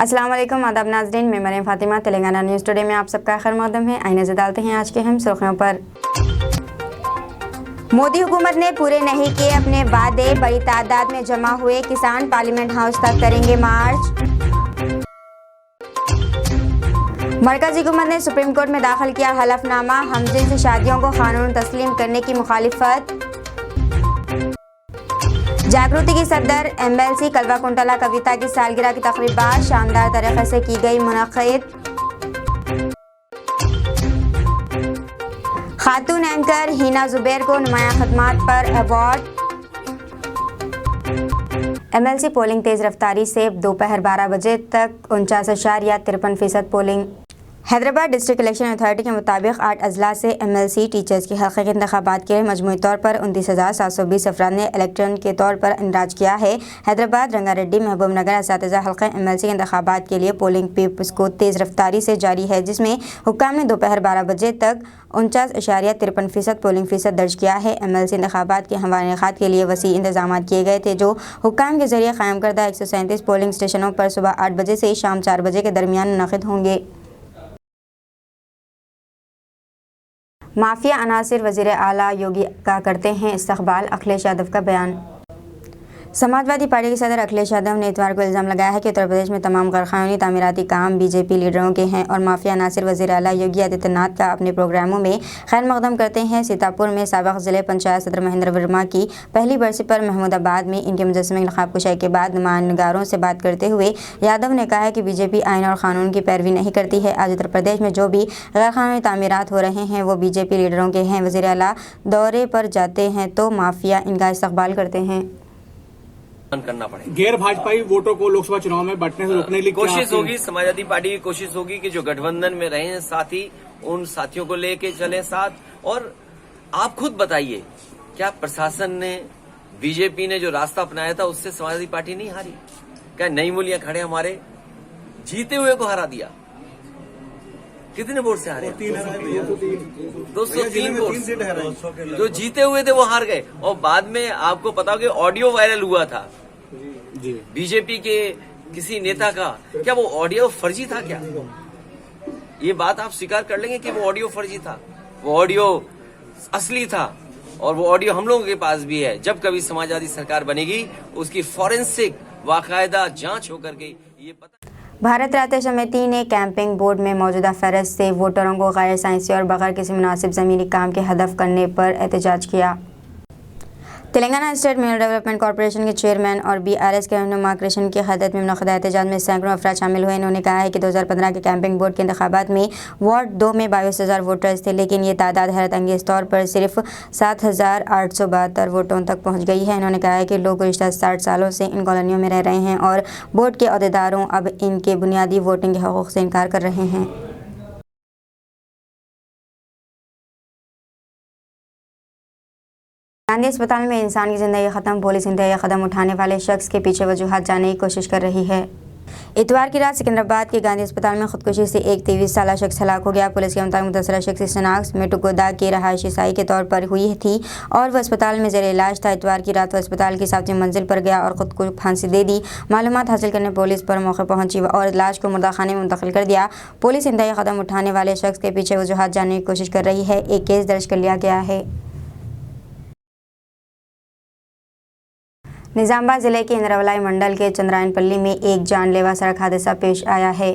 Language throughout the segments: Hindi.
अस्सलाम वालेकुम, आदाब नाज़रीन, मैं मरियम फातिमा। तेलंगाना न्यूज़ टुडे में आप सबका खैर मक़दम है। आइए नज़र डालते हैं आज के अहम सुर्खियों पर। मोदी हुकूमत ने पूरे नहीं किए अपने वादे, बड़ी तादाद में जमा हुए किसान पार्लियामेंट हाउस तक करेंगे मार्च। मरकज़ी हुकूमत ने सुप्रीम कोर्ट में दाखिल किया हलफनामा, हमजिन्स शादियों को कानून तस्लीम करने की मुखालिफत। जागृति की सदर MLC कलवा कुंटला कविता की सालगिरह की तकरीबात शानदार तरीके से की गई मुनक़्क़िद। खातून एंकर हिना जुबैर को नुमाया खदमात पर अवार्ड। MLC पोलिंग तेज रफ्तारी से दोपहर 12 बजे तक 49.53% polling. Hyderabad district election authority के मुताबिक 8 अजला से MLC टीचर्स की हल्के के इंतखाबात के लिए मजमूई तौर पर 29,720 अफराद ने इलेक्ट्रन के तौर पर इंदराज किया है। हैदराबाद, रंगारेड्डी, महबूब नगर असातिज़ा हल्के MLC के इंतखाबात के लिए पोलिंग पेपर्स को तेज़ रफ्तारी से जारी है, जिसमें हुक्काम ने दोपहर 12 बजे तक 49.53% पोलिंग फ़ीसद दर्ज किया है। MLC इंतखाबात के हमारे इनेकाद के लिए वसी इंतजाम किए गए थे, जो हुक्काम के जरिए कायम करदा 137 पोलिंग स्टेशनों पर सुबह 8 बजे से शाम 4 बजे के दरमियान मुनक़िद होंगे। माफिया अनासिर, वज़ीर आला योगी का करते हैं इस्तक़बाल, अखिलेश यादव का बयान। समाजवादी पार्टी के सदर अखिलेश यादव ने इतवार को इल्ज़ाम लगाया है कि उत्तर प्रदेश में तमाम गैरकानूनी तामीराती काम BJP लीडरों के हैं और माफिया अनासिर वज़ीर आला योगी आदित्यनाथ का अपने प्रोग्रामों में खैर मकदम करते हैं। सीतापुर में साबिक़ ज़िले पंचायत सदर महेंद्र वर्मा की पहली बरसी पर महमूदाबाद में इनके मुजस्समे की नक़ाब कुशाई के बाद नुमाइंदगारों से बात करते हुए यादव ने कहा है कि BJP आइन और क़ानून की पैरवी नहीं करती है। आज उत्तर प्रदेश में जो भी गैरकानूनी तामीरात हो रहे हैं वो BJP लीडरों के हैं। वज़ीर आला दौरे पर जाते हैं तो माफिया इनका इस्तक़बाल करते हैं। करना पड़ेगा। गैर भाजपाई वोटों को लोकसभा चुनाव में बंटने से रोकने के लिए कोशिश होगी, समाजवादी पार्टी की कोशिश होगी कि जो गठबंधन में रहे हैं साथी, उन साथियों को लेके चले साथ। और आप खुद बताइए, क्या प्रशासन ने, BJP ने जो रास्ता अपनाया था उससे समाजवादी पार्टी नहीं हारी? क्या नई मूल्य खड़े हमारे जीते हुए को हरा दिया? कितने वोट से हारे? 203 वोट जो जीते हुए थे वो हार गए। और बाद में आपको पता हो कि ऑडियो वायरल हुआ था BJP के किसी नेता का, क्या वो ऑडियो फर्जी था? क्या ये बात आप स्वीकार कर लेंगे कि वो ऑडियो फर्जी था? वो ऑडियो असली था और वो ऑडियो हम लोगों के पास भी है। जब कभी समाजवादी सरकार बनेगी उसकी फॉरेंसिक बाकायदा जांच होकर के ये पता। भारत राज्य समिति ने कैंपिंग बोर्ड में मौजूदा फहरिस्त से वोटरों को गैर साइंसी और बगैर किसी मुनासिब ज़मीनी काम के हदफ करने पर एहतजाज किया। Telangana state mineral development corporation के चेयरमैन और BRS के रहनुमा कृष्ण की क़यादत में मुनक़्क़िदा एहतजाज में सैकड़ों अफराद शामिल हुए। इन्होंने कहा है कि 2015 के कैंपिंग बोर्ड के इंतखाबात में वार्ड 2 में 22,000 वोटर्स थे, लेकिन ये तादाद हैरत अंगेज़ तौर पर सिर्फ 7,872 वोटों तक पहुँच गई है। इन्होंने कहा है कि लोग गुज़िश्ता 60 सालों से इन कॉलोनियों में रह रहे हैं और बोर्ड के अहदेदारों अब इनके बुनियादी वोटिंग के हक़ूक़ से इनकार कर रहे हैं। गांधी अस्पताल में इंसान की ज़िंदगी ख़त्म, पुलिस इंतहाई कदम उठाने वाले शख्स के पीछे वजूहात जानने की कोशिश कर रही है। इतवार की रात सिकंदराबाद के गांधी अस्पताल में खुदकुशी से एक 23 साला शख्स हलाक हो गया। पुलिस के मुताबिक मुतासरा शख्स की शनाख्त मेटुगोदा के रहायशी साई के तौर पर हुई थी और वह अस्पताल में ज़ेर इलाज था। इतवार की रात वह अस्पताल की 7वीं मंजिल पर गया और ख़ुद को फांसी दे दी। मालूमात हासिल करने पुलिस पर मौके पहुंची और लाश को मुर्दाखाने में मुंतकिल कर दिया। पुलिस इंतहाई कदम उठाने वाले शख्स के पीछे वजूहात जानने की कोशिश कर रही है। एक केस दर्ज कर लिया गया है। निज़ामबाद ज़िले के इंद्रावलाई मंडल के चंद्रायनपल्ली में एक जानलेवा सड़क हादसा पेश आया है।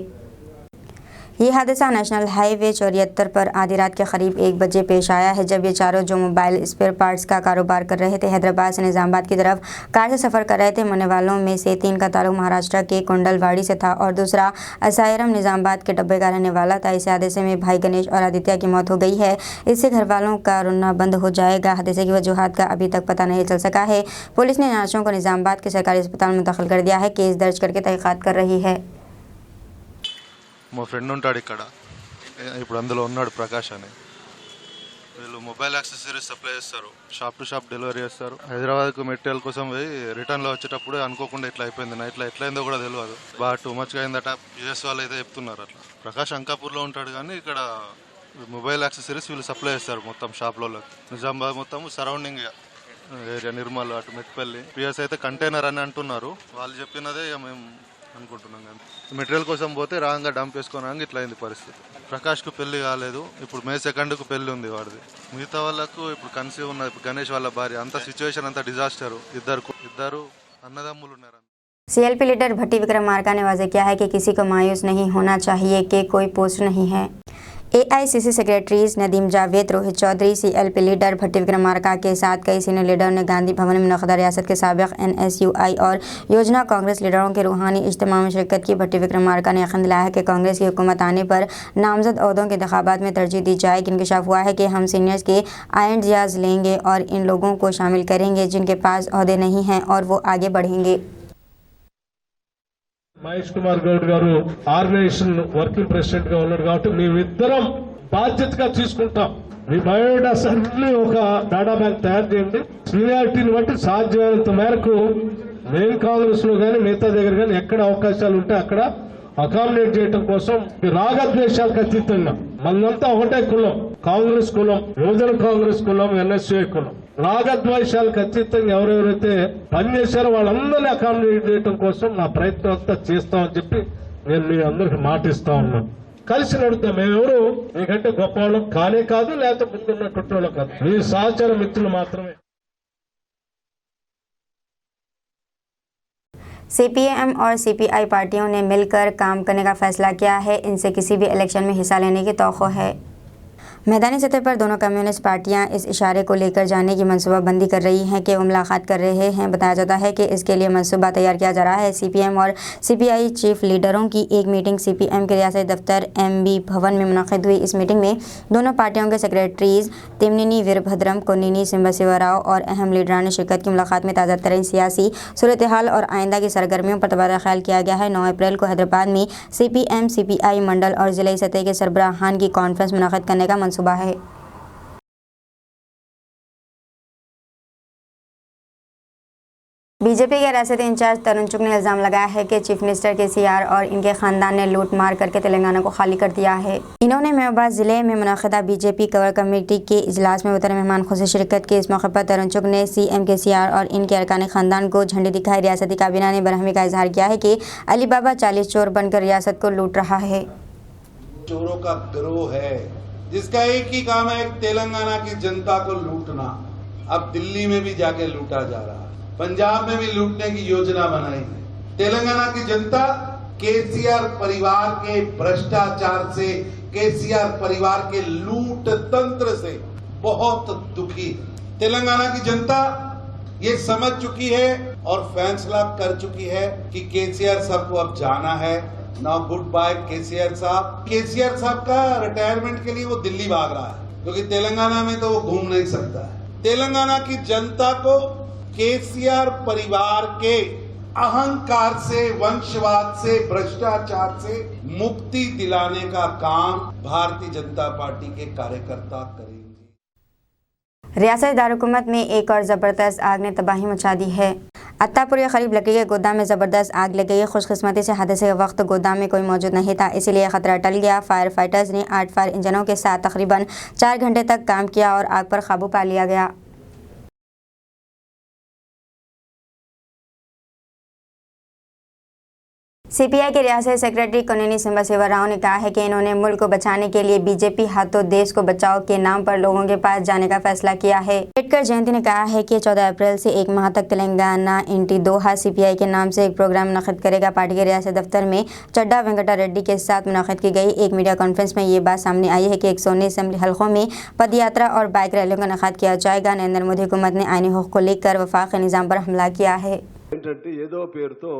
ये हादसा नेशनल हाईवे 74 पर आधी रात के करीब 1 बजे पेश आया है, जब ये चारों जो मोबाइल स्पेयर पार्ट्स का कारोबार कर रहे थे हैदराबाद से निज़ामबाद की तरफ कार से सफ़र कर रहे थे। मरने वालों में से 3 का ताल्लुक महाराष्ट्र के कुंडलवाड़ी से था और दूसरा असायरम निज़ामबाद के डब्बे का रहने वाला था। इस हादसे में भाई गणेश और आदित्य की मौत हो गई है। इससे घर वालों का रोना बंद हो जाएगा। हादसे की वजूहात का अभी तक पता नहीं चल सका है। पुलिस ने नाशों को निज़ामबाद के सरकारी अस्पताल में मुंतकिल कर दिया है। केस दर्ज करके तहक़ीक़ात कर रही है। మా ఫ్రెండ్ ఉంటాడు ఇక్కడ, ఇప్పుడు అందులో ఉన్నాడు ప్రకాష్ అని. వీళ్ళు మొబైల్ యాక్సెసరీస్ సప్లై చేస్తారు, షాప్ టు షాప్ డెలివరీ చేస్తారు. హైదరాబాద్కు మెటీరియల్ కోసం పోయి రిటర్న్లో వచ్చేటప్పుడు అనుకోకుండా ఇట్లా అయిపోయింది. నైట్లో ఎట్లయిందో కూడా తెలియదు. బాగా టూ మచ్గా అయిందట. యూఎస్ వాళ్ళు అయితే చెప్తున్నారు అట్లా. ప్రకాష్ అంకాపూర్లో ఉంటాడు కానీ ఇక్కడ మొబైల్ యాక్సెసరీస్ వీళ్ళు సప్లై చేస్తారు మొత్తం షాప్లో. నిజామాబాద్ మొత్తం సరౌండింగ్ ఏరియా, నిర్మల్ అటు మెట్పల్లి. పిఎస్ అయితే కంటైనర్ అని అంటున్నారు. వాళ్ళు చెప్పినదే మేము అనుకుంటున్నాం. కానీ మెటీరియల్ కోసం పోతే రాంగా డంప్ వేసుకున్నాక ఇట్లా అయింది పరిస్థితి. ప్రకాష్కు పెళ్లి కాలేదు, ఇప్పుడు May 2కు పెళ్లి ఉంది వాడిది. మిగతా వాళ్ళకు ఇప్పుడు కన్సీవ్ ఉన్న గణేష్ వాళ్ళ భార్య, అంత సిచ్యువేషన్ అంతా డిజాస్టర్. ఇద్దరు అన్నదమ్ములు ఉన్నారు. सीएलपी लीडर भट्टी विक्रमार्का ने वाजे किया है कि किसी को मायूस नहीं होना चाहिए कि कोई पोस्ट नहीं है। AICC secretaries Nadeem Javed, Rohit Chaudhary, CLP leader Bhatti Vikramarka के साथ कई सीनियर लीडरों ने गांधी भवन में मुनक़दा रियासत के साबिक़ एनएसयूआई और योजना कांग्रेस लीडरों के रूहानी इज्तिमा में शिरकत की। भट्टी विक्रमार्का ने यकीन दिलाया है कि कांग्रेस की हुकूमत आने पर नामजद ओहदों के इंतखाबात में तरजीह दी जाएगी। इंकशाफ हुआ है कि हम सीनियर्स के आइडियाज़ लेंगे और इन लोगों को शामिल करेंगे जिनके पास ओहदे नहीं हैं और वो आगे बढ़ेंगे। మహేష్ కుమార్ గౌడ్ గారు ఆర్గనైజేషన్ వర్కింగ్ ప్రెసిడెంట్ గా ఉన్నారు కాబట్టి మేమిద్దరం బాధ్యతగా తీసుకుంటాం. మీ బయోడాస్ అన్ని ఒక డాటా బ్యాంక్ తయారు చేయండి. సీనియారిటీని బట్టి సాధ్యమైనంత మేరకు మెయిన్ కాంగ్రెస్ లో కానీ మిగతా దగ్గర కానీ ఎక్కడ అవకాశాలు ఉంటే అక్కడ అకామిడేట్ చేయడం కోసం రాగద్వేషాలకు అతీతంగా మనంతా ఒకటే కులం, కాంగ్రెస్ కులం, యువజన కాంగ్రెస్ కులం, ఎన్ఎస్యూఐ కులం. రాగద్వేషాలకు అతీతంగా ఎవరెవరైతే పనిచేశారో వాళ్ళందరినీ అకామిడేట్ చేయడం కోసం నా ప్రయత్నం అంతా చేస్తామని చెప్పి నేను మీ అందరికి మాటిస్తా ఉన్నాను. కలిసి నడుద్దాం. మేమెవరు మీకంటే గొప్పవాళ్ళం కానే కాదు, లేకపోతే ముందున్నటువంటి వాళ్ళం కాదు, మీ సహచర మిత్రులు మాత్రమే. सीपीएम और सीपीआई पार्टियों ने मिलकर काम करने का फैसला किया है। इनसे किसी भी इलेक्शन में हिस्सा लेने की तौक़्क़ो है। मैदानी सतह पर दोनों कम्युनिस्ट पार्टियां इस इशारे को लेकर जाने की मनसूबाबंदी कर रही हैं कि वो मुलाकात कर रहे हैं। बताया जाता है कि इसके लिए मनसूबा तैयार किया जा रहा है। सीपीएम और सीपीआई चीफ लीडरों की एक मीटिंग सीपीएम के रियासती दफ्तर एमबी भवन में मुनक़िद हुई। इस मीटिंग में दोनों पार्टियों के सेक्रेटरीज तिमनिनी वीरभद्रम, कोनिनी सिंबशिवराव और अहम लीडरान ने शिरकत की। मुलाकात में ताज़ा तरीन सियासी सूरत हाल और आइंदा की सरगर्मियों पर तबादला ख्याल किया गया है। 9 अप्रैल को हैदराबाद में सीपीएम सीपीआई मंडल और ज़िले सतह के सरबराहान की कॉन्फ्रेंस मुनक़िद करने का मनसूबा है। बीजेपी के रियासती इंचार्ज तरुण चुग ने इल्ज़ाम लगाया है कि चीफ मिनिस्टर केसीआर और इनके ख़ानदान ने लूट मार करके तेलंगाना को खाली कर दिया है। इन्होंने महबूबाबाद ज़िले में मुनक़दा बीजेपी कवर कमेटी के इजलास में मुहतरम मेहमान खुद से शिरकत की। इस मौके पर तरुण चुग ने सीएम केसीआर और इनके अरकान ख़ानदान को झंडी दिखाई। रियासती काबीना ने बरहमी का इजहार किया है कि अली बाबा 40 चोर बनकर रियासत को लूट रहा है। चोरों का गिरोह है जिसका एक ही काम है, तेलंगाना की जनता को लूटना। अब दिल्ली में भी जाके लूटा जा रहा है, पंजाब में भी लूटने की योजना बनाई है। तेलंगाना की जनता केसीआर परिवार के भ्रष्टाचार से, केसीआर परिवार के लूट तंत्र से बहुत दुखी है। तेलंगाना की जनता ये समझ चुकी है और फैसला कर चुकी है कि केसीआर साहब को अब जाना है। नाउ गुड बाय केसीआर साहब। केसीआर साहब का रिटायरमेंट के लिए वो दिल्ली भाग रहा है क्योंकि तेलंगाना में तो वो घूम नहीं सकता है। तेलंगाना की जनता को केसीआर परिवार के अहंकार से, वंशवाद से, भ्रष्टाचार से मुक्ति दिलाने का काम भारतीय जनता पार्टी के कार्यकर्ता करेंगे। रियासत दारुकुमत में एक और ज़बरदस्त आग ने तबाही मचा दी है। अत्तापुर के करीब लकड़ी के गोदाम में ज़बरदस्त आग लग गई। खुशकिस्मती से हादसे के वक्त गोदाम में कोई मौजूद नहीं था, इसीलिए खतरा टल गया। फायर फाइटर्स ने 8 फायर इंजनों के साथ तकरीबन 4 घंटे तक काम किया और आग पर काबू पा लिया गया। सीपीआई के रियासती सेक्रेटरी कोनिनी सिंबशिवराव ने कहा है कि इन्होंने मुल्क को बचाने के लिए बीजेपी हाथों देश को बचाओ के नाम पर लोगों के पास जाने का फैसला किया है। अम्बेडकर जयंती ने कहा है कि 14 अप्रैल से 1 माह तक तेलंगाना इंटी दोहा सीपीआई के नाम से एक प्रोग्राम मुनक़िद करेगा। पार्टी के रियासती दफ्तर में चड्डा वेंकटा रेड्डी के साथ मुनक़िद की गई एक मीडिया कॉन्फ्रेंस में ये बात सामने आई है कि 119 असेंबली हल्कों में पदयात्रा और बाइक रैलियों का इनेकाद किया जाएगा। नरेंद्र मोदी हुकूमत ने आईनी हक़ को लेकर वफाक़ी निज़ाम पर हमला किया है। ఏదో పేరుతో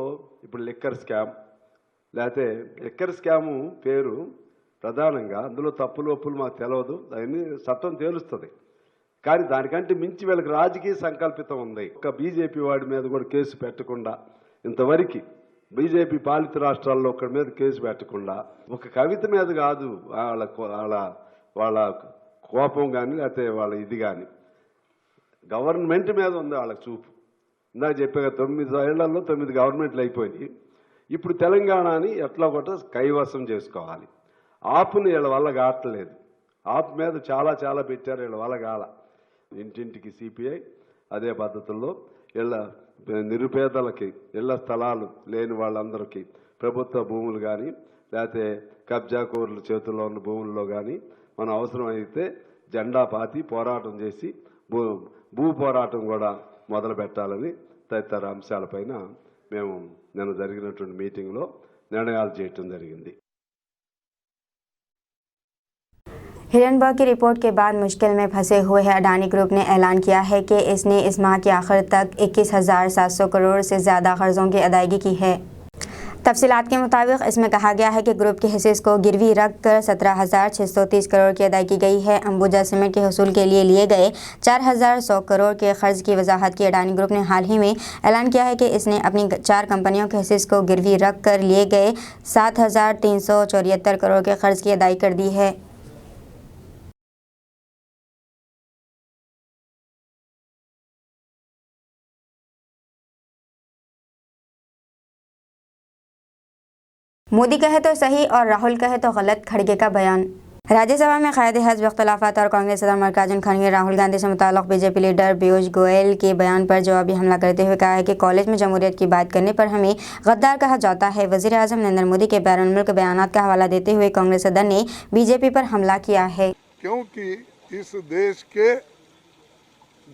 ఇప్పుడు లిక్కర్ స్కామ్ లేకపోతే లిక్కర్ స్కాము పేరు ప్రధానంగా అందులో తప్పులు ఒప్పులు మాకు తెలియదు, దాన్ని చట్టం తేలుస్తుంది. కానీ దానికంటే మించి వీళ్ళకి రాజకీయ సంకల్పితం ఉంది. ఒక బీజేపీ వాడి మీద కూడా కేసు పెట్టకుండా, ఇంతవరకు బీజేపీ పాలిత రాష్ట్రాల్లో ఒకరి మీద కేసు పెట్టకుండా, ఒక కవిత మీద కాదు వాళ్ళ కోపం కానీ లేకపోతే వాళ్ళ ఇది కానీ గవర్నమెంట్ మీద ఉంది వాళ్ళకి చూపు. ఇందాక చెప్పాక 9 ఏళ్లలో 9 గవర్నమెంట్లు అయిపోయి ఇప్పుడు తెలంగాణని ఎట్లా ఒకటి కైవసం చేసుకోవాలి. ఆపుని వీళ్ళ వల్ల కావట్లేదు. ఆపు మీద చాలా చాలా పెట్టారు, వీళ్ళ వల్ల కాల. ఇంటింటికి సిపిఐ అదే పద్ధతుల్లో ఇళ్ళ నిరుపేదలకి ఇళ్ల స్థలాలు లేని వాళ్ళందరికీ ప్రభుత్వ భూములు కానీ లేకపోతే కబ్జా కోర్ల చేతుల్లో ఉన్న భూముల్లో కానీ మనం అవసరమైతే జెండా పాతి పోరాటం చేసి భూ పోరాటం కూడా మొదలు పెట్టాలని తదితర అంశాలపైన మేము నిన్న జరిగినటువంటి మీటింగ్లో నిర్ణయాలు చేయటం జరిగింది. हिरनबर्ग की रिपोर्ट के बाद मुश्किल में फंसे हुए अडानी ग्रुप ने ऐलान किया है कि इसने इस माह के आखिर तक 21,700 करोड़ से ज़्यादा कर्जों की अदायगी की है। तफसीलात के मुताबिक इसमें कहा गया है कि ग्रुप के हिस्से को गिरवी रख कर 17,630 करोड़ की अदायगी की है। अंबुजा सीमेंट के हसूल के लिए गए 4,100 करोड़ के कर्ज की वजाहत की अडानी ग्रुप ने हाल ही में ऐलान किया है कि इसने अपनी 4 कंपनियों के हिस्से को गिरवी रख कर लिए गए 7,374 करोड़ के कर्ज की अदायगी कर दी है। मोदी कहे तो सही और राहुल कहे तो गलत, खड़गे का बयान। राज्यसभा में कायद हज़्ब इख्तलाफात और कांग्रेस सदर मल्लिकार्जुन खड़गे ने राहुल गांधी से मुताल्लिक़ बीजेपी लीडर पीयूष गोयल के बयान पर जवाबी हमला करते हुए कहा है कि कॉलेज में जमहूरियत की बात करने पर हमें गद्दार कहा जाता है। वज़ीर आज़म नरेंद्र मोदी के बैरून मुल्क बयानात का हवाला देते हुए कांग्रेस सदर ने बीजेपी पर हमला किया है। क्योंकि इस देश के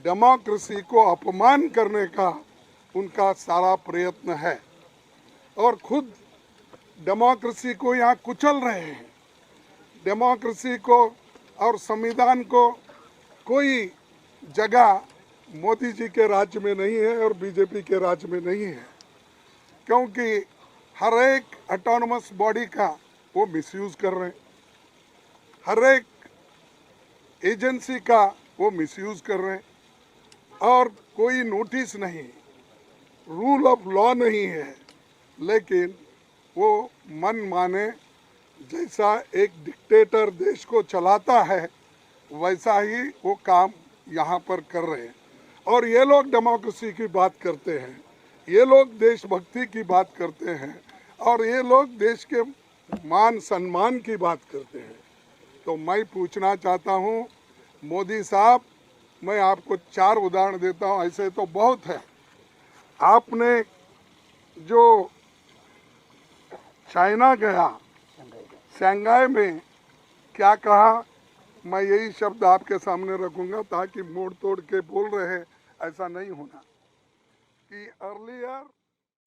डेमोक्रेसी को अपमान करने का उनका सारा प्रयत्न है और खुद डेमोक्रेसी को यहाँ कुचल रहे हैं। डेमोक्रेसी को और संविधान को कोई जगह मोदी जी के राज्य में नहीं है और बीजेपी के राज्य में नहीं है, क्योंकि हर एक ऑटोनमस बॉडी का वो मिसयूज़ कर रहे हैं, हर एक एजेंसी का वो मिसयूज़ कर रहे हैं और कोई नोटिस नहीं, रूल ऑफ लॉ नहीं है, लेकिन वो मन माने जैसा एक डिक्टेटर देश को चलाता है वैसा ही वो काम यहाँ पर कर रहे हैं। और ये लोग डेमोक्रेसी की बात करते हैं, ये लोग देशभक्ति की बात करते हैं और ये लोग देश के मान सम्मान की बात करते हैं। तो मैं पूछना चाहता हूँ मोदी साहब, मैं आपको 4 उदाहरण देता हूँ, ऐसे तो बहुत है। आपने जो चाइना गया, शंघाई में क्या कहा, मैं यही शब्द आपके सामने रखूंगा ताकि मोड़ तोड़ के बोल रहे हैं ऐसा नहीं होना कि अर्लियर।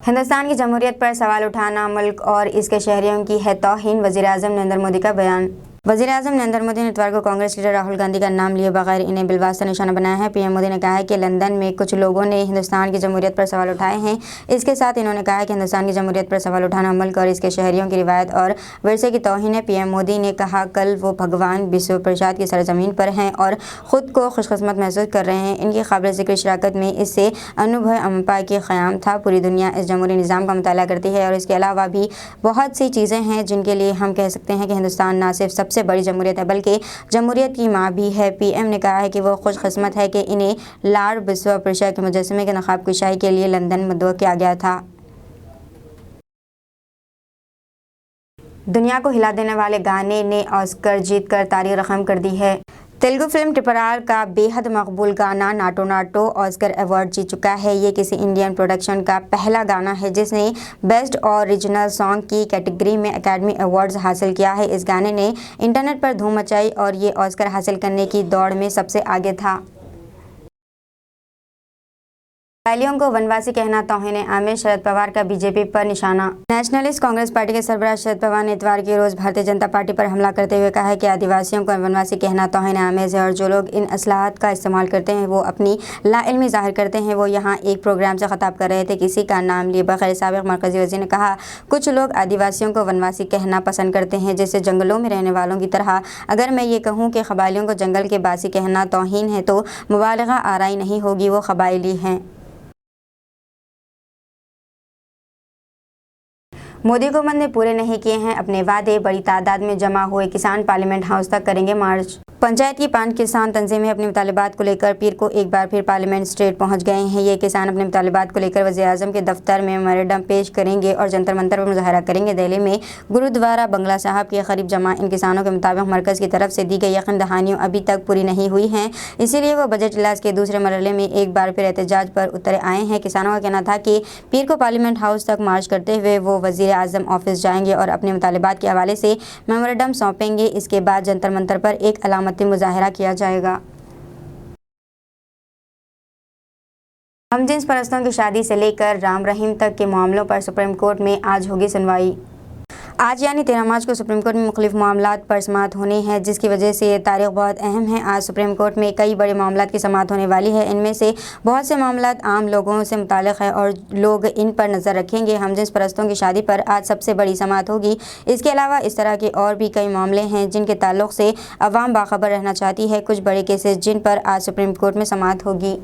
हिंदुस्तान की जमहूरियत पर सवाल उठाना मुल्क और इसके शहरियों की है तौहीन, वज़ीर आज़म नरेंद्र मोदी का बयान। वज़ीर आज़म नरेंद्र मोदी ने इतवार को कांग्रेस लीडर राहुल गांधी का नाम लिए बगैर इन्हें बिलवास्ता निशाना बनाया है। पीएम मोदी ने कहा है कि लंदन में कुछ लोगों ने हिंदुस्तान की जमहूरियत पर सवाल उठाए हैं। इसके साथ इन्होंने कहा है कि हिंदुस्तान की जमहूरियत पर सवाल उठाना मुल्क और इसके शहरियों की रिवायत और विरसे की तौहीन है। पीएम मोदी ने कहा कल वो भगवान विश्व प्रसाद की सरजमीन पर हैं और ख़ुद को खुशकिस्मत महसूस कर रहे हैं। इनकी काबिल ज़िक्र शिराकत में इससे अनुभव अम्पा के क़याम था। पूरी दुनिया इस जमहूरी निज़ाम का मुताला करती है और इसके अलावा भी बहुत सी चीज़ें हैं जिनके लिए हम कह सकते हैं कि हिंदुस्तान ना सिर्फ सबसे बड़ी जमहूरियत है बल्कि जमहूरियत की माँ भी है। पीएम ने कहा है कि वो खुशकिस्मत है कि इन्हें लॉर्ड विश्व प्रसाद के मुजस्समे के नक़ाब कुशाई के लिए लंदन मदऊ किया गया था। दुनिया को हिला देने वाले गाने ने ऑस्कर जीतकर तारीख रकम कर दी है। तेलुगु फिल्म टिपराल का बेहद मकबूल गाना नाटो नाटो ऑस्कर अवार्ड जीत चुका है। ये किसी इंडियन प्रोडक्शन का पहला गाना है जिसने बेस्ट ओरिजिनल सॉन्ग की कैटेगरी में एकेडमी अवार्ड्स हासिल किया है। इस गाने ने इंटरनेट पर धूम मचाई और ये ऑस्कर हासिल करने की दौड़ में सबसे आगे था। कबायलियों को वनवासी कहना तौहीन आमिर, शरद पवार का बीजेपी पर निशाना। नेशनलिस्ट कांग्रेस पार्टी के सरबराह शरद पवार ने इतवार के रोज भारतीय जनता पार्टी पर हमला करते हुए कहा है कि आदिवासियों को वनवासी कहना तौहीन आमिर है और जो लोग इन असलाहत का इस्तेमाल करते हैं वो अपनी लाइल्मी जाहिर करते हैं। वो यहाँ एक प्रोग्राम से खिताब कर रहे थे, किसी का नाम लिए बगैर साबिक मरकजी वज़ीर ने कहा कुछ लोग आदिवासियों को वनवासी कहना पसंद करते हैं जैसे जंगलों में रहने वालों की तरह। अगर मैं ये कहूँ कि कबायलियों को जंगल के बासी कहना तौहीन है तो मुबालगा आराई नहीं होगी, वो कबायली हैं। मोदी हुकूमत ने पूरे नहीं किए हैं अपने वादे, बड़ी तादाद में जमा हुए किसान पार्लियामेंट हाउस तक करेंगे मार्च। पंचायत की 5 किसान तंजीमें अपने मुतालिबात को लेकर पीर को एक बार फिर पार्लियामेंट स्ट्रीट पहुंच गए हैं। ये किसान अपने मुतालिबात को लेकर वज़ीर आज़म के दफ्तर में मेमोरेंडम पेश करेंगे और जंतर मंतर पर मुजाहरा करेंगे। दिल्ली में गुरुद्वारा बंगला साहब के करीब जमा इन किसानों के मुताबिक मरकज़ की तरफ से दी गई यकीन दहानियों अभी तक पूरी नहीं हुई हैं, इसीलिए वो बजट इजलास के दूसरे मरहले में एक बार फिर एहतजाज पर उतर आए हैं। किसानों का कहना था कि पीर को पार्लियामेंट हाउस तक मार्च करते हुए वो वज़ीर वज़ीर आज़म ऑफिस जाएंगे और अपने मुतालिबात के हवाले से मेमोरेंडम सौंपेंगे। इसके बाद जंतर मंतर पर एक अलामती मुजाहिरा किया जाएगा। हमजिन्स परस्तों की शादी से लेकर राम रहीम तक के मामलों पर सुप्रीम कोर्ट में आज होगी सुनवाई। आज यानी 13 मार्च को सुप्रीम कोर्ट में मुख्तलिफ मामलात पर समाअत होनी है, जिसकी वजह से ये तारीख बहुत अहम है। आज सुप्रीम कोर्ट में कई बड़े मामलात की समाअत होने वाली है। इनमें से बहुत से मामलात आम लोगों से मुताल्लिक़ है और लोग इन पर नज़र रखेंगे। हमजिन्स परस्तों की शादी पर आज सबसे बड़ी समाअत होगी। इसके अलावा इस तरह के और भी कई मामले हैं जिनके ताल्लुक़ से अवाम बाखबर रहना चाहती है। कुछ बड़े केसेस जिन पर आज सुप्रीम कोर्ट में समाअत होगी।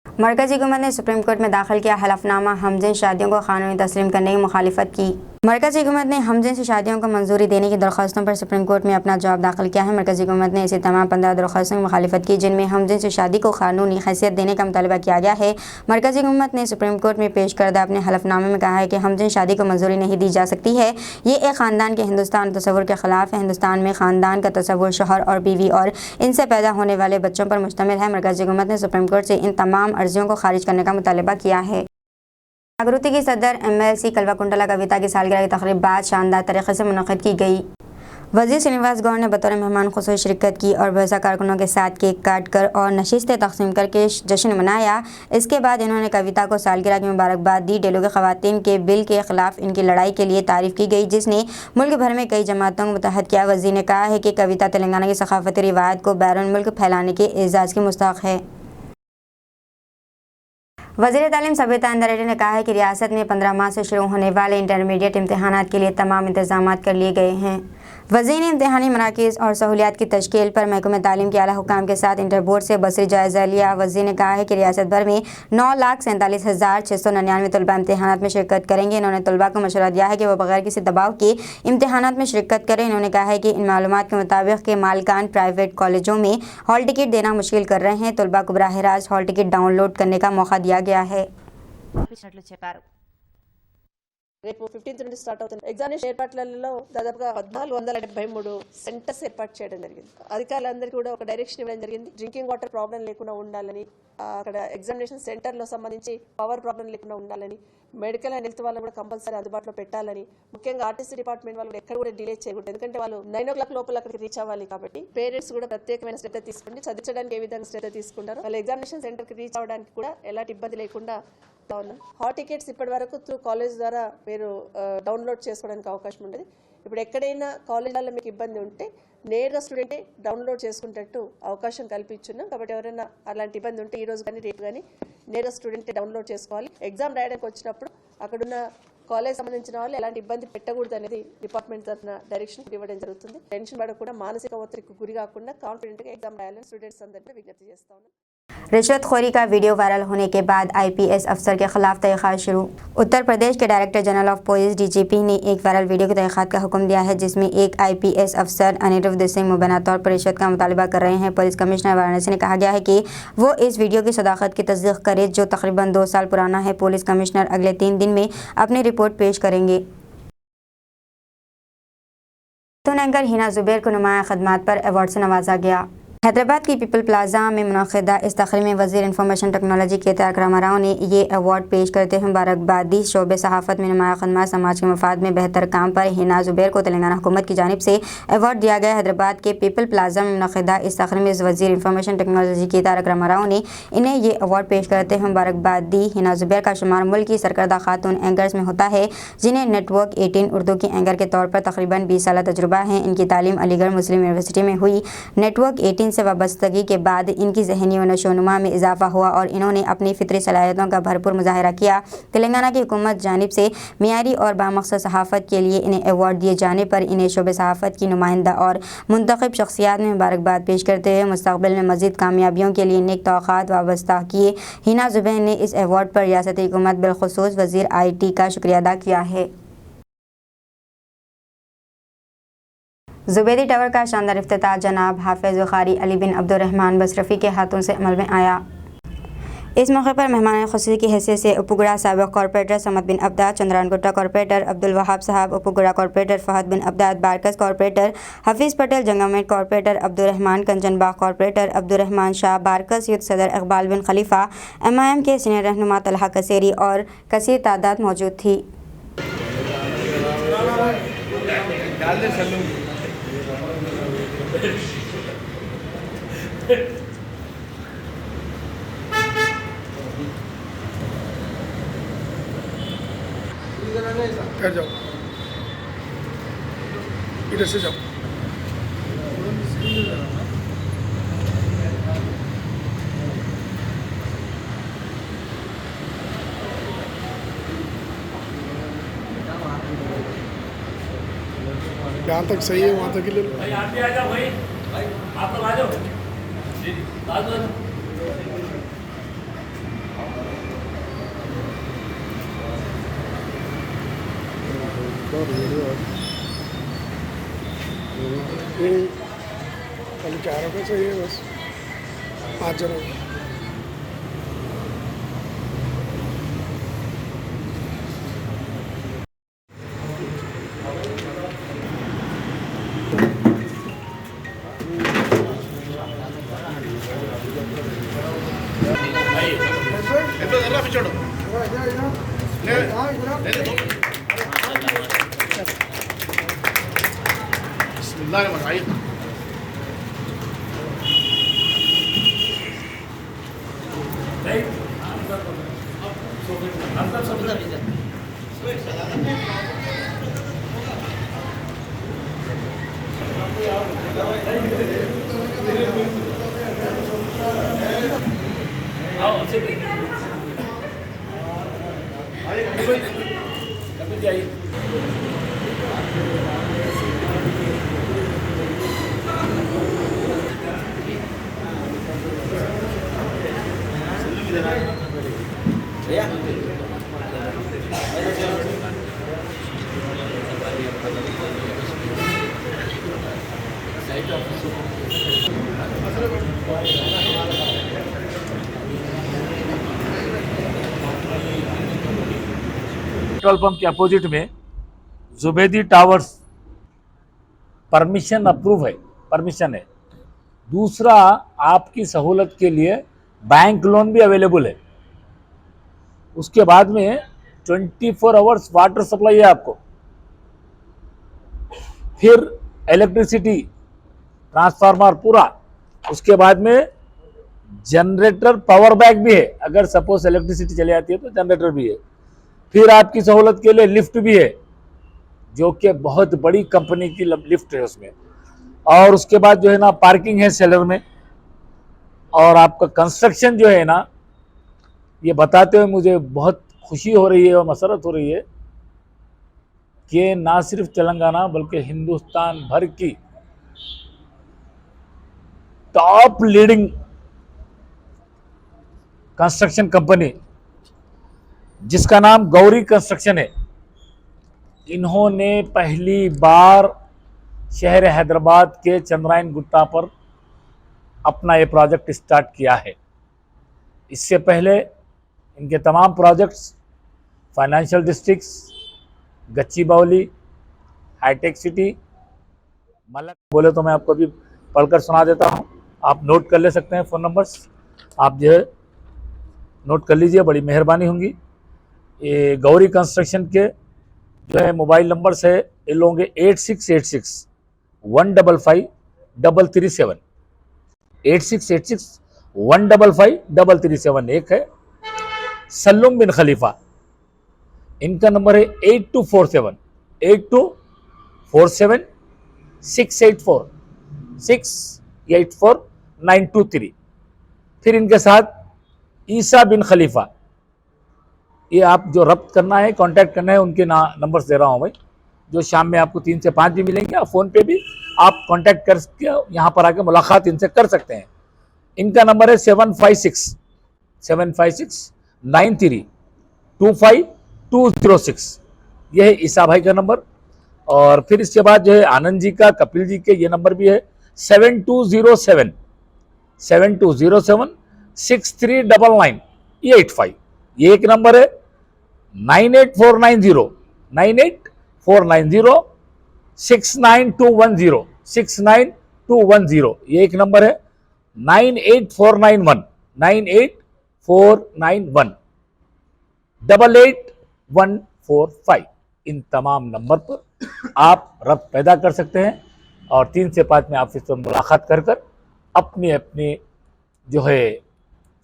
मरकज़ी हुकूमत ने सुप्रीम कोर्ट में दाखिल किया हलफनामा, हमजिन्स शादियों को कानूनी तस्लीम करने की मुखालिफत की। मरकज़ी हुकूमत ने हमजिन्स शादियों को मंजूरी देने की दरख्वास्तों पर सुप्रीम कोर्ट में अपना जवाब दाखिल किया है। मरकज़ी हुकूमत ने ऐसी तमाम 15 दरख्वास्तों की मुखालिफत की जिनमें हमजिन्स शादी को कानूनी हैसियत देने का मुतालबा किया गया है। मरकज़ी हुकूमत ने सुप्रीम कोर्ट में पेश करदा अपने हलफनामे में कहा है कि हमजिन्स शादी को मंजूरी नहीं दी जा सकती है। ये एक ख़ानदान के हिंदुस्तान तस्वुर के ख़िलाफ़ है। हिंदुस्तान में ख़ानदान का तस्वुर शौहर और बीवी और इनसे पैदा होने वाले बच्चों पर मुश्तमिल है। मरकज़ी हुकूमत ने सुप्रीम कोर्ट से इन तमाम अर्जियों को खारिज करने का मुतालबा किया है। जागृति की सदर MLC कल्वाकुंतला कविता की सालगिरह की तकरीब बाद शानदार तरीके से मुनक़िद की गई। वज़ीर श्रीनिवास गौड़ ने बतौर मेहमान ख़ुसूसी शिरकत की और बज़ा कारकुनों के साथ केक काट कर और नशिस्तें तक़सीम करके जश्न मनाया। इसके बाद इन्होंने कविता को सालगिरह की मुबारकबाद दी। डेलो के ख़वातीन के बिल के ख़िलाफ़ इनकी लड़ाई के लिए तारीफ़ की गई, जिसने मुल्क भर में कई जमातों को मुत्तहद किया। वज़ीर ने कहा है कि कविता तेलंगाना की सक़ाफ़ती रिवायत को बैरून मुल्क फैलाने के एज़ाज़ की मुस्तहक़ है। वज़ीर तालीम सबिता इंदर रेड्डी ने कहा है कि रियासत में 15 मार्च से शुरू होने वाले इंटरमीडिएट इम्तहानात के लिए तमाम इंतजामात कर लिए गए हैं। वज़ीर ने इम्तहानी मराकिज़ और सहूलियात की तश्कील पर महकमे तालीम के आला हुकाम के साथ इंटर बोर्ड से बसरी जायज़ा लिया। वज़ीर ने कहा है कि रियासत भर में 9,47,699 तलबा इम्तहानात में शिरकत करेंगे। इन्होंने तलबा को मशवरा दिया है कि वह बगैर किसी दबाव के इम्तहानात में शिरकत करें। इन्होंने कहा है कि इन मालूमात के मुताबिक के मालिकान प्राइवेट कॉलेजों में हॉल टिकट देना मुश्किल कर रहे हैं। तलबा को बराह रास्त हॉल टिकट डाउनलोड करने का मौका दिया गया है। రేపు 15th నుండి స్టార్ట్ అవుతుంది. ఎగ్జామినేషన్ ఏర్పాట్లలో దాదాపుగా 1473 సెంటర్స్ ఏర్పాటు చేయడం జరిగింది. అధికారులందరికీ కూడా ఒక డైరెక్షన్ ఇవ్వడం జరిగింది. డ్రింకింగ్ వాటర్ ప్రాబ్లం లేకుండా ఉండాలని, అక్కడ ఎగ్జామినేషన్ సెంటర్లో సంబంధించి పవర్ ప్రాబ్లం లేకుండా ఉండాలని, మెడికల్ అండ్ హెల్త్ వాళ్ళని కూడా కంపల్సరీ అందుబాటులో పెట్టాలని, ముఖ్యంగా ఆర్టీసీ డిపార్ట్మెంట్ వాళ్ళు ఎక్కడ కూడా డిలే చేయకూడదు. ఎందుకంటే వాళ్ళు 9 o'clock లోపల అక్కడికి రీచ్ అవ్వాలి. కాబట్టి పేరెంట్స్ కూడా ప్రత్యేకమైన శ్రద్ధ తీసుకోండి. చదివించడానికి ఏ విధంగా శ్రద్ధ తీసుకుంటారో వాళ్ళు ఎగ్జామినేషన్ సెంటర్కి రీచ్ అవ్వడానికి కూడా ఎలాంటి ఇబ్బంది లేకుండా హాల్ టికెట్స్ ఇప్పటి వరకు త్రూ కాలేజ్ ద్వారా మీరు డౌన్లోడ్ చేసుకోవడానికి అవకాశం ఉండేది. ఇప్పుడు ఎక్కడైనా కాలేజీలలో మీకు ఇబ్బంది ఉంటే నేరుగా స్టూడెంటే డౌన్లోడ్ చేసుకునేటట్టు అవకాశం కల్పించున్నాం. కాబట్టి ఎవరైనా అలాంటి ఇబ్బంది ఉంటే ఈ రోజు కానీ రేపు కానీ నేరుగా స్టూడెంటే డౌన్లోడ్ చేసుకోవాలి. ఎగ్జామ్ రాయడానికి వచ్చినప్పుడు అక్కడున్న కాలేజ్ సంబంధించిన వాళ్ళు ఎలాంటి ఇబ్బంది పెట్టకూడదు అనేది డిపార్ట్మెంట్ తరఫున డైరెక్షన్ ఇవ్వడం జరుగుతుంది. టెన్షన్ పడకుండా మానసిక ఒత్తిడికి గురి కాకుండా కాన్ఫిడెంట్గా ఎగ్జామ్ రాయాలని స్టూడెంట్స్ అందరినీ విజ్ఞప్తి చేస్తా ఉన్నాం. रिश्वतखोरी का वीडियो वायरल होने के बाद IPS अफसर के खिलाफ तहक़ीक़ात शुरू। उत्तर प्रदेश के director general of police DGP ने एक वायरल वीडियो की तहक़ीक़ात का हुक्म दिया है, जिसमें एक IPS अफसर अनिरुद्ध सिंह मुबैना तौर पर रिश्वत का मुतालबा कर रहे हैं। पुलिस कमिश्नर वाराणसी ने कहा गया है कि वो इस वीडियो की सदाकत की तस्दीक करे, जो तकरीबन 2 साल पुराना है। पुलिस कमिश्नर अगले 3 दिन में अपनी रिपोर्ट पेश करेंगे। एंकर हिना जुबैर को नुमाया खदमात पर अवार्ड से नवाजा गया। हैदराबाद की पीपल प्लाजा में मुनक़िदा इस तकरीब में वज़ीर इंफॉर्मेशन टेक्नोलॉजी के तारक रामाराव ने ये अवार्ड पेश करते हुए मुबारकबाद दी। शोबे सहाफ़त में नुमाया खदमात समाज के मफाद में बेहतर काम पर हिना जुबैर को तेलंगाना हुकूमत की जानिब से अवार्ड दिया गया। हैदराबाद के पीपल प्लाजा में मुनक़िदा इस तकरीब में वज़ीर इंफॉर्मेशन टेक्नोलॉजी के तारक रामाराव ने इन्हें ये अवार्ड पेश करते हुए मुबारकबाद दी। हिना जुबैर का शुमार मुल्क की सरकर्दा खातून एंकर्स में होता है, जिन्हें नेटवर्क 18 उर्दू की एंकर के तौर पर तकरीबन 20 साल तजुर्बा है। इनकी तालीम अलीगढ़ मुस्लिम यूनिवर्सिटी में हुई। नेटवर्क 18 से वाबस्तगी के बाद इनकी ज़हनी व नशोनुमा में इजाफा हुआ और इन्होंने अपनी फितरी सलाहियतों का भरपूर मुजाहिरा किया। तेलंगाना की हुकूमत जानिब से मियारी और बामक़सद सहाफ़त के लिए इन्हें अवार्ड दिए जाने पर इन्हें शोबे सहाफ़त की नुमाइंदा और मुंतखब शख्सियात में मुबारकबाद पेश करते हुए मुस्तक़बिल में मज़ीद कामयाबियों के लिए नेक तौक़ात वाबस्ता किए। हिना जुबैर ने इस अवार्ड पर रियासती हुकूमत बिलख़ुसूस वज़ीर IT का शुक्रिया अदा किया है। ज़ुबैदी टावर का शानदार इफ्तिताह जनाब हाफिज़ बुखारी अली बिन अब्दुर्रहमान बसरफ़ी के हाथों से अमल में आया। इस मौके पर मेहमान खुसूसी की हैसियत से उपगुड़ा साबिक corporator Samad bin Abdad, Chandrayangutta corporator Abdul Wahab Sahab, Upguda corporator Fahad bin Abdad, Barkas corporator Hafeez Patel, Jangmet corporator Abdurrahman, Kanchanbagh corporator Abdurrahman Shah, Barkas youth सदर इकबाल बिन खलीफा, MIM के सीनियर रहनुमा तलहा कसेरी और कसीर तादाद मौजूद थी। कर जाओ, इधर से जाओ। जहाँ तक सही है वहाँ तक ही ले लो। भाई आप भी आ जाओ, भाई आप लोग आ जाओ। जी आ जाओ। खाली 4 रुपये चाहिए बस, 5 जनों को। पेट्रोल पंप के अपोजिट में जुबैदी टावर्स परमिशन अप्रूव है, परमिशन है। दूसरा, आपकी सहूलत के लिए बैंक लोन भी अवेलेबल है। उसके बाद में 24 आवर्स वाटर सप्लाई है आपको, फिर इलेक्ट्रिसिटी, ट्रांसफार्मर पूरा। उसके बाद में जनरेटर पावर बैंक भी है, अगर सपोज इलेक्ट्रिसिटी चली जाती है तो जनरेटर भी है। फिर आपकी सहूलत के लिए लिफ्ट भी है, जो कि बहुत बड़ी कंपनी की लिफ्ट है उसमें। और उसके बाद जो है ना पार्किंग है सेलर में। और आपका कंस्ट्रक्शन जो है ना, ये बताते हुए मुझे बहुत खुशी हो रही है और मसरत हो रही है कि ना सिर्फ तेलंगाना बल्कि हिंदुस्तान भर की टॉप लीडिंग कंस्ट्रक्शन कंपनी जिसका नाम गौरी कंस्ट्रक्शन है, इन्होंने पहली बार शहर हैदराबाद के चंद्रायन गुट्टा पर अपना ये प्रोजेक्ट स्टार्ट किया है। इससे पहले इनके तमाम projects financial districts, Gachibowli, hi-tech city, मलक बोले तो मैं आपको भी पढ़कर सुना देता हूँ, आप नोट कर ले सकते हैं। फ़ोन नंबर्स आप जो है नोट कर लीजिए, बड़ी मेहरबानी होंगी। ये गौरी कंस्ट्रक्शन के जो है मोबाइल नंबर्स है, ये लोग 8686 155 337, 8686 155 337। एक है सल्लुम बिन खलीफा, इनका नंबर है 8247 684 923। फिर इनके साथ ईसा बिन खलीफा, ये आप जो रब्त करना है, कांटेक्ट करना है, उनके नंबर्स दे रहा हूँ भाई, जो शाम में आपको 3 से 5 भी मिलेंगे। आप फ़ोन पे भी आप कांटेक्ट करके यहाँ पर आके मुलाकात इनसे कर सकते हैं। इनका नंबर है 756 93 25206। यह है ईसा भाई का नंबर। और फिर इसके बाद जो है आनंद जी का, कपिल जी के ये नंबर भी है 7207 6399 85। ये एक नंबर है। 98490 69210 ये एक नंबर है। 98491 88145 इन तमाम नंबर पर आप रब्त पैदा कर सकते हैं और 3 से 5 में ऑफिस में मुलाकात कर अपनी अपनी जो है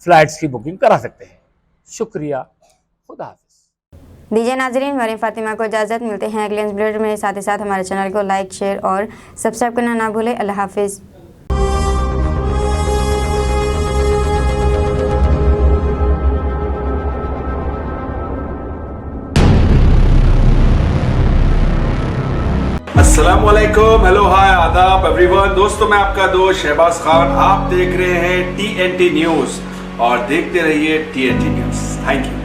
फ्लाइट्स की बुकिंग करा सकते हैं। शुक्रिया, खुदा हाफिज। दीजिए नाजरीन, मरीम फातिमा को इजाज़त। मिलते हैं अगले बुलेटिन में। साथ ही साथ हमारे चैनल को लाइक, शेयर और सब्सक्राइब करना ना भूलें। अल्लाह हाफिज़। अस्सलामुअलैकुम, हेलो, हाय, आदाब एवरीवन। दोस्तों, मैं आपका दोस्त शहबाज खान। आप देख रहे हैं TNT न्यूज़ और देखते रहिए TNT न्यूज़। Thank you.